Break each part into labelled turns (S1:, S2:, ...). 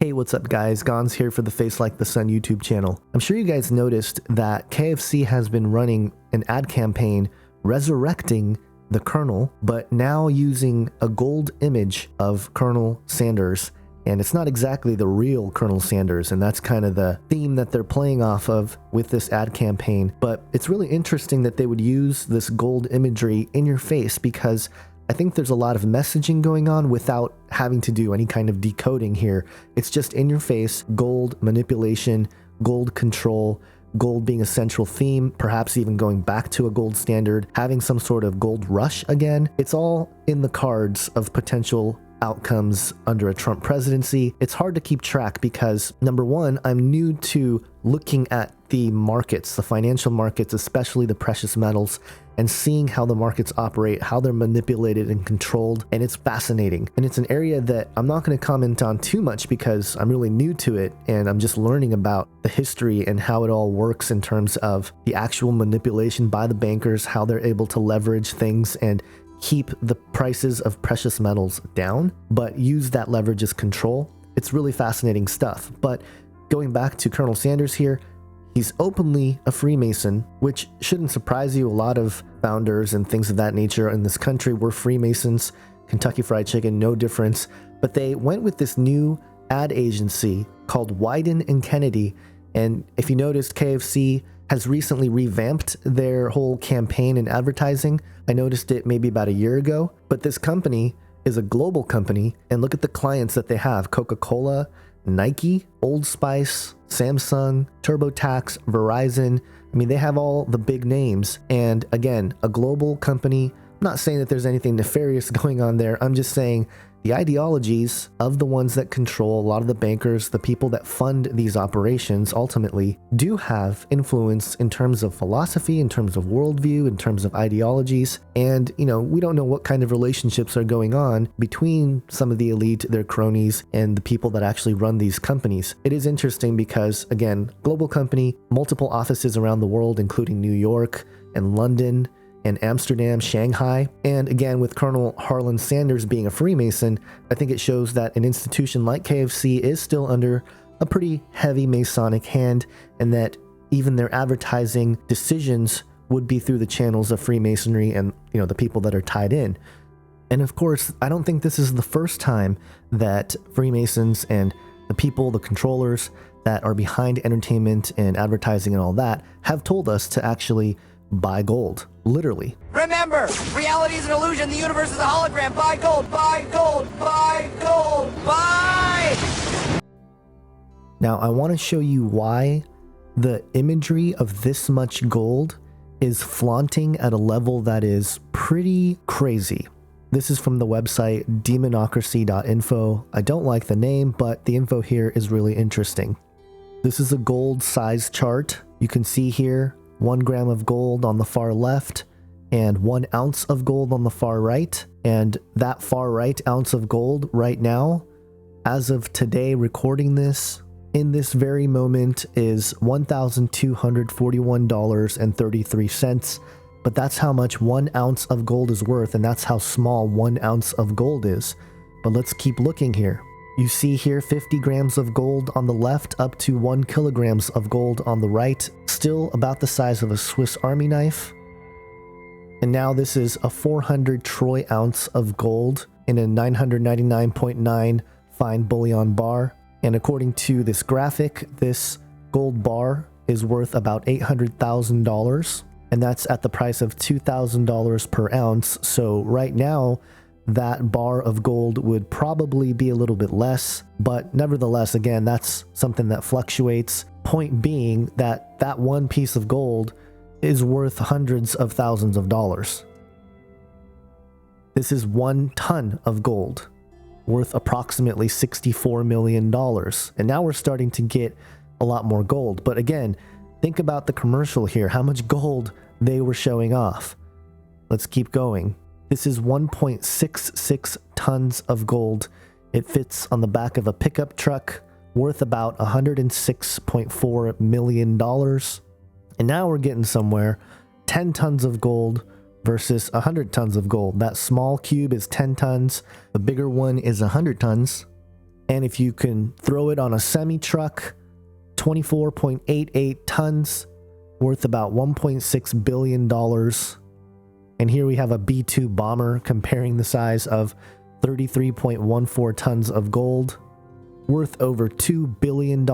S1: Hey, what's up guys? Gons here for the Face Like the Sun YouTube channel. I'm sure you guys noticed that KFC has been running an ad campaign resurrecting the Colonel, but now using a gold image of Colonel Sanders. And it's not exactly the real Colonel Sanders, and that's kind of the theme that they're playing off of with this ad campaign. But it's really interesting that they would use this gold imagery in your face, because I think there's a lot of messaging going on without having to do any kind of decoding here. It's just in your face, gold manipulation, gold control, gold being a central theme, perhaps even going back to a gold standard, having some sort of gold rush again. It's all in the cards of potential outcomes under a Trump presidency. It's hard to keep track because, number one, I'm new to looking at the markets, the financial markets, especially the precious metals, and seeing how the markets operate, how they're manipulated and controlled. And it's fascinating. And it's an area that I'm not going to comment on too much because I'm really new to it and I'm just learning about the history and how it all works in terms of the actual manipulation by the bankers, how they're able to leverage things and keep the prices of precious metals down, but use that leverage as control. It's really fascinating stuff. But going back to Colonel Sanders here, he's openly a Freemason, which shouldn't surprise you. A lot of founders and things of that nature in this country were Freemasons. Kentucky Fried Chicken, no difference. But they went with this new ad agency called Wyden and Kennedy. And if you noticed, KFC has recently revamped their whole campaign and advertising. I noticed it maybe about a year ago, but this company is a global company, and look at the clients that they have: Coca-Cola, Nike, Old Spice, Samsung, TurboTax, Verizon. I mean, they have all the big names, and again, a global company. I'm not saying that there's anything nefarious going on there. I'm just saying the ideologies of the ones that control a lot of the bankers, the people that fund these operations, ultimately do have influence in terms of philosophy, in terms of worldview, in terms of ideologies. And, we don't know what kind of relationships are going on between some of the elite, their cronies, and the people that actually run these companies. It is interesting because, again, global company, multiple offices around the world, including New York and London and Amsterdam, Shanghai. And again, with Colonel Harlan Sanders being a Freemason, I think it shows that an institution like KFC is still under a pretty heavy Masonic hand, and that even their advertising decisions would be through the channels of Freemasonry and, the people that are tied in. And of course, I don't think this is the first time that Freemasons and the people, the controllers that are behind entertainment and advertising and all that have told us to actually buy gold. Literally.
S2: Remember, reality is an illusion. The universe is a hologram. Buy gold, buy gold, buy gold, buy!
S1: Now, I want to show you why the imagery of this much gold is flaunting at a level that is pretty crazy. This is from the website demonocracy.info. I don't like the name, but the info here is really interesting. This is a gold size chart. You can see here 1 gram of gold on the far left and 1 ounce of gold on the far right. And that far right ounce of gold right now, as of today recording this, in this very moment, is $1,241.33. But that's how much 1 ounce of gold is worth, and that's how small 1 ounce of gold is. But let's keep looking here. You see here 50 grams of gold on the left up to 1 kilograms of gold on the right, still about the size of a Swiss Army knife. And now this is a 400 troy ounce of gold in a 999.9 fine bullion bar. And according to this graphic, this gold bar is worth about $800,000, and that's at the price of $2,000 per ounce. So right now, that bar of gold would probably be a little bit less, but nevertheless, again, that's something that fluctuates. Point being that that one piece of gold is worth hundreds of thousands of dollars. This is 1 ton of gold, worth approximately $64 million. And now we're starting to get a lot more gold. But again, think about the commercial here, how much gold they were showing off. Let's keep going. This is 1.66 tons of gold. It fits on the back of a pickup truck, worth about $106.4 million. And now we're getting somewhere. 10 tons of gold versus 100 tons of gold. That small cube is 10 tons. The bigger one is 100 tons. And if you can throw it on a semi-truck, 24.88 tons, worth about $1.6 billion. And here we have a B-2 bomber comparing the size of 33.14 tons of gold, worth over $2 billion.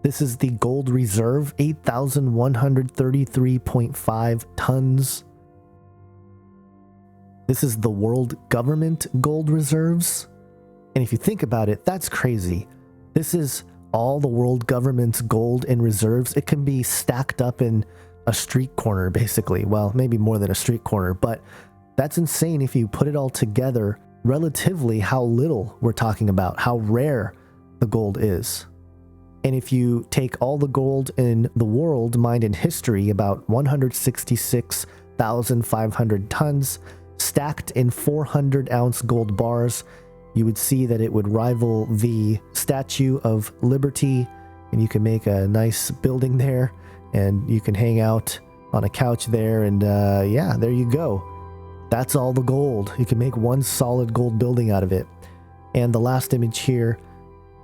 S1: This is the gold reserve, 8,133.5 tons. This is the world government gold reserves. And if you think about it, that's crazy. This is all the world government's gold and reserves. It can be stacked up in a street corner, basically. Well, maybe more than a street corner, but that's insane if you put it all together, relatively how little we're talking about, how rare the gold is. And if you take all the gold in the world mined in history, about 166,500 tons, stacked in 400-ounce gold bars, you would see that it would rival the Statue of Liberty, and you can make a nice building there, and you can hang out on a couch there, and yeah, there you go. That's all the gold. You can make one solid gold building out of it. And the last image here,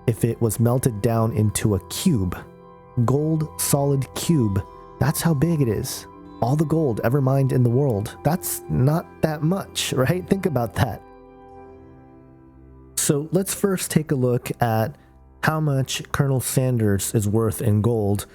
S1: if it was melted down into a cube, gold solid cube, that's how big it is. All the gold ever mined in the world. That's not that much, right? Think about that. So let's first take a look at how much Colonel Sanders is worth in gold.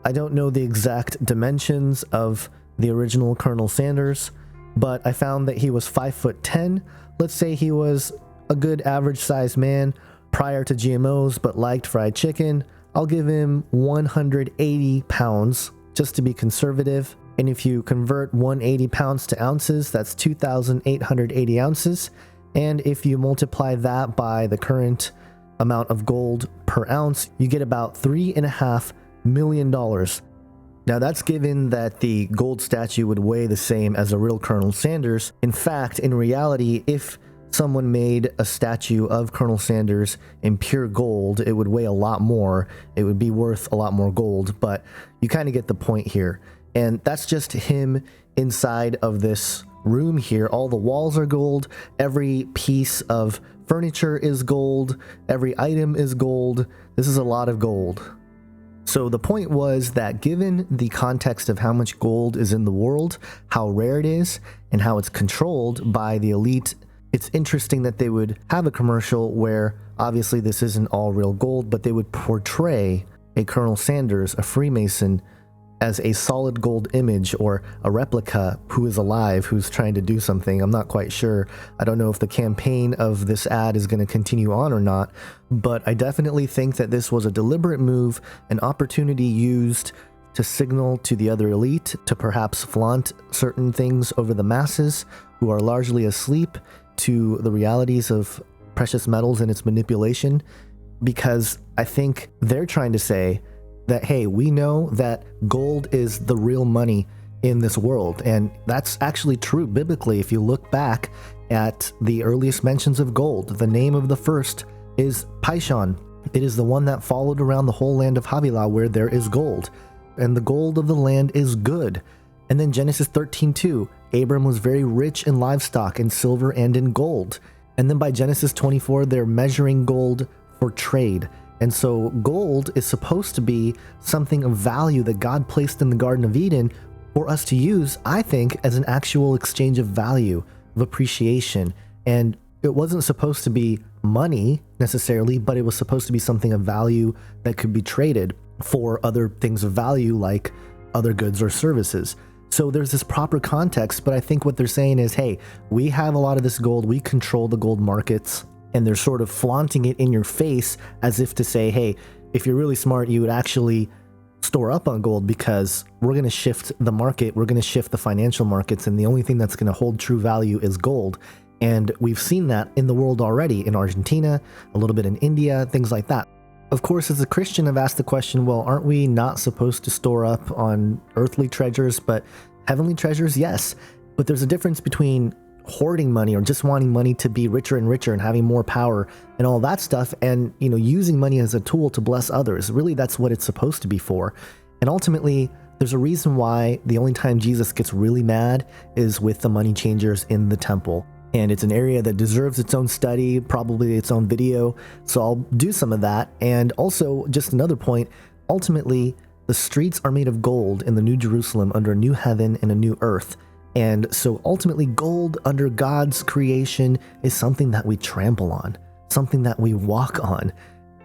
S1: I don't know the exact dimensions of the original Colonel Sanders, but I found that he was 5'10". Let's say he was a good average sized man prior to GMOs, but liked fried chicken. I'll give him 180 pounds just to be conservative. And if you convert 180 pounds to ounces, that's 2,880 ounces. And if you multiply that by the current amount of gold per ounce, you get about $3.5 million. Now that's given that the gold statue would weigh the same as a real Colonel Sanders. In fact, in reality, if someone made a statue of Colonel Sanders in pure gold, it would weigh a lot more. It would be worth a lot more gold, but you kind of get the point here. And that's just him inside of this room here. All the walls are gold. Every piece of furniture is gold. Every item is gold. This is a lot of gold. So the point was that given the context of how much gold is in the world, how rare it is, and how it's controlled by the elite, it's interesting that they would have a commercial where obviously this isn't all real gold, but they would portray a Colonel Sanders, a Freemason, as a solid gold image or a replica who is alive, who's trying to do something. I'm not quite sure. I don't know if the campaign of this ad is going to continue on or not, but I definitely think that this was a deliberate move, an opportunity used to signal to the other elite to perhaps flaunt certain things over the masses who are largely asleep to the realities of precious metals and its manipulation, because I think they're trying to say that, hey, we know that gold is the real money in this world. And that's actually true biblically. If you look back at the earliest mentions of gold, the name of the first is Pishon. It is the one that followed around the whole land of Havilah where there is gold. And the gold of the land is good. And then Genesis 13:2, Abram was very rich in livestock, in silver, and in gold. And then by Genesis 24, they're measuring gold for trade. And so gold is supposed to be something of value that God placed in the Garden of Eden for us to use, I think, as an actual exchange of value, of appreciation. And it wasn't supposed to be money necessarily, but it was supposed to be something of value that could be traded for other things of value like other goods or services. So there's this proper context, but I think what they're saying is, hey, we have a lot of this gold, we control the gold markets. And they're sort of flaunting it in your face as if to say, hey, if you're really smart, you would actually store up on gold because we're going to shift the market. We're going to shift the financial markets. And the only thing that's going to hold true value is gold. And we've seen that in the world already, in Argentina, a little bit in India, things like that. Of course, as a Christian, I've asked the question, well, aren't we not supposed to store up on earthly treasures, but heavenly treasures? Yes. But there's a difference between hoarding money or just wanting money to be richer and richer and having more power and all that stuff, and using money as a tool to bless others. Really, that's what it's supposed to be for. And ultimately, there's a reason why the only time Jesus gets really mad is with the money changers in the temple. And it's an area that deserves its own study, probably its own video. So I'll do some of that. And also, just another point, ultimately, the streets are made of gold in the New Jerusalem under a new heaven and a new earth. And so ultimately, gold under God's creation is something that we trample on, something that we walk on,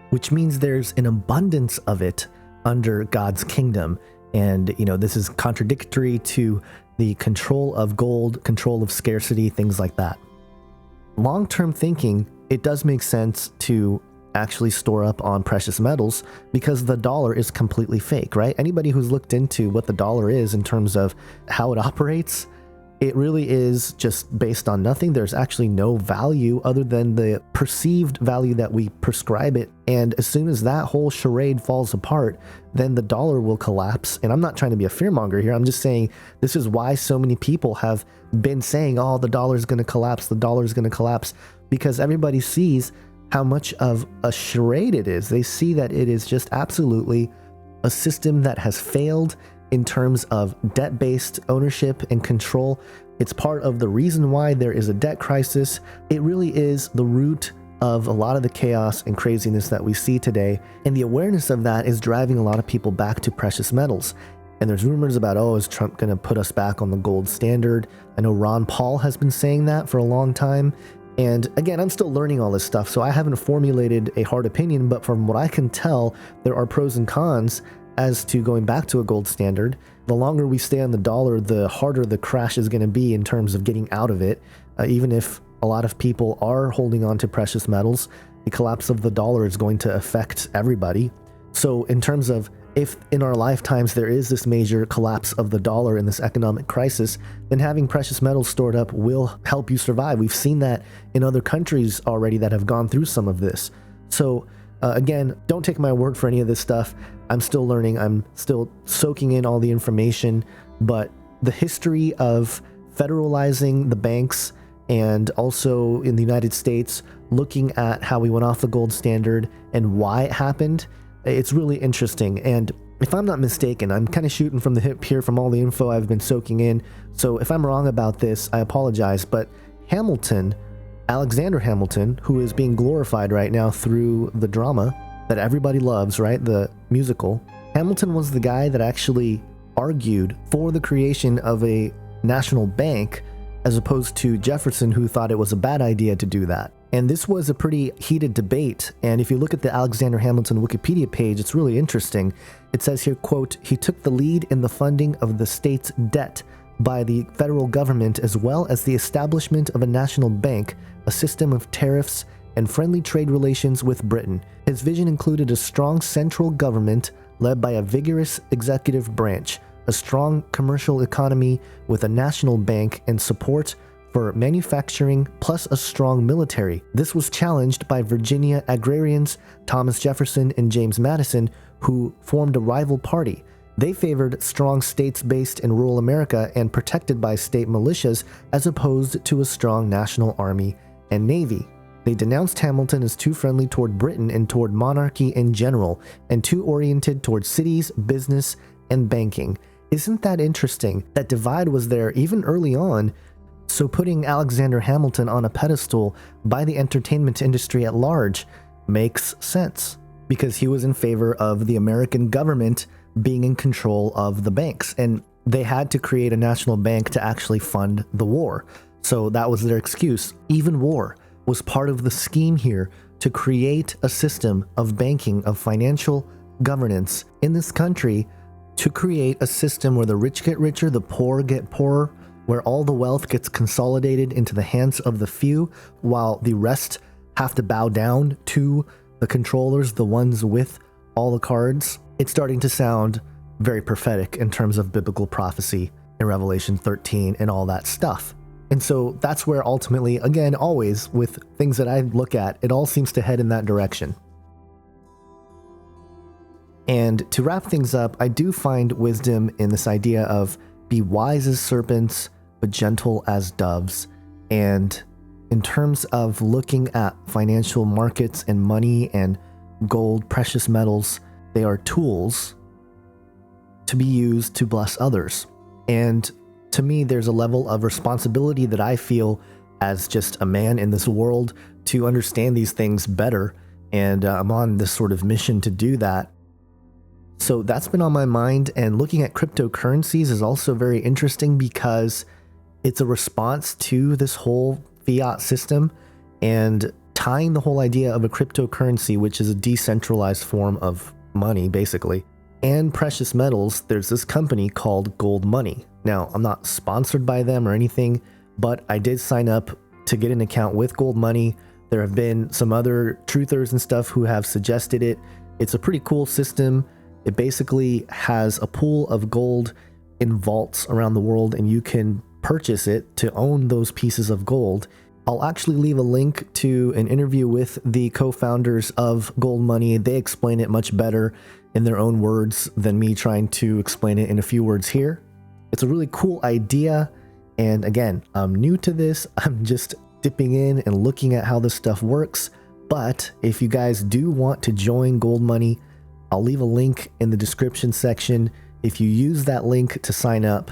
S1: which means there's an abundance of it under God's kingdom. And, this is contradictory to the control of gold, control of scarcity, things like that. Long-term thinking, it does make sense to actually store up on precious metals because the dollar is completely fake, right? Anybody who's looked into what the dollar is in terms of how it operates, it really is just based on nothing. There's actually no value other than the perceived value that we prescribe it. And as soon as that whole charade falls apart, then the dollar will collapse. And I'm not trying to be a fearmonger here. I'm just saying this is why so many people have been saying, oh, the dollar is going to collapse. The dollar is going to collapse, because everybody sees how much of a charade it is. They see that it is just absolutely a system that has failed in terms of debt-based ownership and control. It's part of the reason why there is a debt crisis. It really is the root of a lot of the chaos and craziness that we see today. And the awareness of that is driving a lot of people back to precious metals. And there's rumors about, oh, is Trump going to put us back on the gold standard? I know Ron Paul has been saying that for a long time. And again, I'm still learning all this stuff, so I haven't formulated a hard opinion, but from what I can tell, there are pros and cons as to going back to a gold standard. The longer we stay on the dollar, the harder the crash is going to be in terms of getting out of it. Even if a lot of people are holding on to precious metals, the collapse of the dollar is going to affect everybody. So in terms of if in our lifetimes there is this major collapse of the dollar in this economic crisis, then having precious metals stored up will help you survive. We've seen that in other countries already that have gone through some of this. So again, don't take my word for any of this stuff. I'm still learning. I'm still soaking in all the information, but the history of federalizing the banks and also in the United States, looking at how we went off the gold standard and why it happened, it's really interesting. And if I'm not mistaken, I'm kind of shooting from the hip here from all the info I've been soaking in. So if I'm wrong about this, I apologize. But Hamilton, Alexander Hamilton, who is being glorified right now through the drama that everybody loves, right? The musical. Hamilton was the guy that actually argued for the creation of a national bank, as opposed to Jefferson, who thought it was a bad idea to do that. And this was a pretty heated debate. And if you look at the Alexander Hamilton Wikipedia page, it's really interesting. It says here, quote, "He took the lead in the funding of the state's debt by the federal government, as well as the establishment of a national bank, a system of tariffs, and friendly trade relations with Britain. His vision included a strong central government led by a vigorous executive branch, a strong commercial economy with a national bank, and support for manufacturing, plus a strong military. This was challenged by Virginia agrarians Thomas Jefferson and James Madison, who formed a rival party. They favored strong states based in rural America and protected by state militias, as opposed to a strong national army and navy. They denounced Hamilton as too friendly toward Britain and toward monarchy in general, and too oriented toward cities, business, and banking." Isn't that interesting? That divide was there even early on. So putting Alexander Hamilton on a pedestal by the entertainment industry at large makes sense, because he was in favor of the American government being in control of the banks, and they had to create a national bank to actually fund the war. So that was their excuse. Even war was part of the scheme here to create a system of banking, of financial governance in this country, to create a system where the rich get richer, the poor get poorer, where all the wealth gets consolidated into the hands of the few, while the rest have to bow down to the controllers, the ones with all the cards. It's starting to sound very prophetic in terms of biblical prophecy in Revelation 13 and all that stuff. And so that's where ultimately, again, always with things that I look at, it all seems to head in that direction. And to wrap things up, I do find wisdom in this idea of be wise as serpents, but gentle as doves. And in terms of looking at financial markets and money and gold, precious metals, they are tools to be used to bless others. And to me, there's a level of responsibility that I feel as just a man in this world to understand these things better. And I'm on this sort of mission to do that. So that's been on my mind. And looking at cryptocurrencies is also very interesting because it's a response to this whole fiat system and tying the whole idea of a cryptocurrency, which is a decentralized form of money, basically, and precious metals. There's this company called Gold Money. Now, I'm not sponsored by them or anything, but I did sign up to get an account with Gold Money. There have been some other truthers and stuff who have suggested it. It's a pretty cool system. It basically has a pool of gold in vaults around the world, and you can purchase it to own those pieces of gold. I'll actually leave a link to an interview with the co-founders of Gold Money. They explain it much better in their own words than me trying to explain it in a few words here. It's a really cool idea. And again, I'm new to this. I'm just dipping in and looking at how this stuff works. But if you guys do want to join Gold Money, I'll leave a link in the description section. If you use that link to sign up,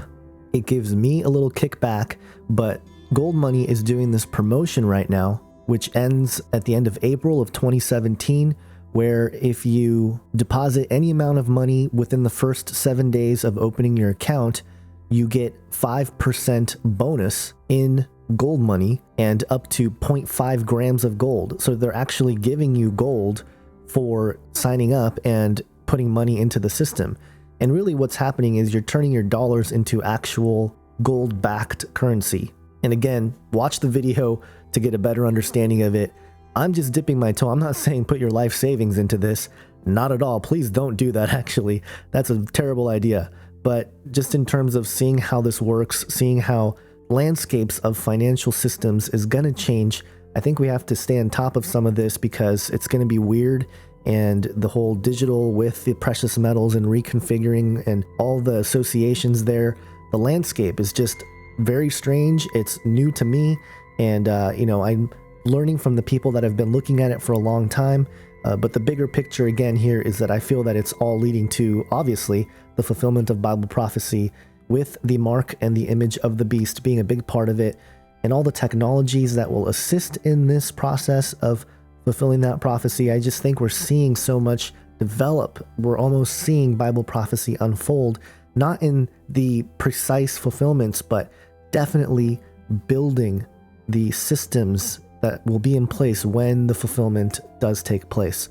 S1: it gives me a little kickback, but Gold Money is doing this promotion right now, which ends at the end of April of 2017, where if you deposit any amount of money within the first 7 days of opening your account, you get 5% bonus in Gold Money and up to 0.5 grams of gold. So they're actually giving you gold for signing up and putting money into the system. And really what's happening is you're turning your dollars into actual gold-backed currency. And again, watch the video to get a better understanding of it. I'm just dipping my toe. I'm not saying put your life savings into this. Not at all. Please don't do that, actually. That's a terrible idea. But just in terms of seeing how this works, seeing how landscapes of financial systems is going to change, I think we have to stay on top of some of this because it's going to be weird. And the whole digital with the precious metals and reconfiguring and all the associations there, the landscape is just very strange. It's new to me. And, I'm learning from the people that have been looking at it for a long time. But the bigger picture again here is that I feel that it's all leading to, obviously, the fulfillment of Bible prophecy, with the mark and the image of the beast being a big part of it, and all the technologies that will assist in this process of fulfilling that prophecy. I just think we're seeing so much develop. We're almost seeing Bible prophecy unfold, not in the precise fulfillments, but definitely building the systems that will be in place when the fulfillment does take place.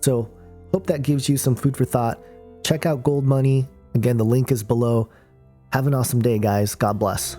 S1: So hope that gives you some food for thought. Check out Gold Money. Again, the link is below. Have an awesome day, guys. God bless.